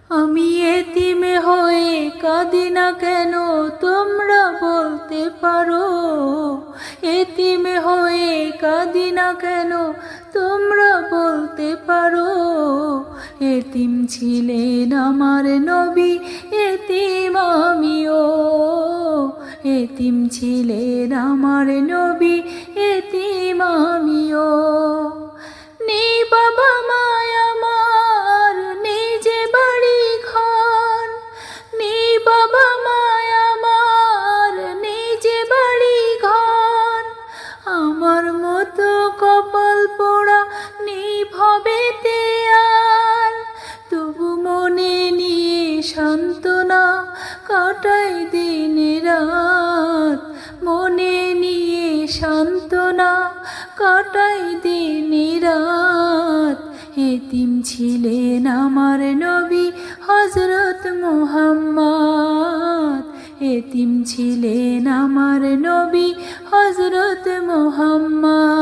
আমি এতিম হয়ে কাঁদি না কেন তোমরা বলতে পারো, এতিম হয়ে কাঁদি না কেন তোমরা বলতে পারো। এতিম ছিলেন আমার নবী, এতিম আমিও, এতিম ছিলেন আমার নবী, এতিম আমিও। নেই বাবা মায় আমার, নেই যে বাড়ি ঘর, নেই বাবা মায় আমার, নেই যে বাড়ি ঘর। আমার মতো কপাল পোড়া নেই ভবেতে আর, তবু মনে নিয়ে সান্ত্বনা কাটাই দিন রাত, মনে নিয়ে সান্ত্বনা কাটাই দিন রাত। এতিম ছিলেন আমার নবী হযরত মুহাম্মদ, এতিম ছিলেন আমার নবী হযরত মুহাম্মদ।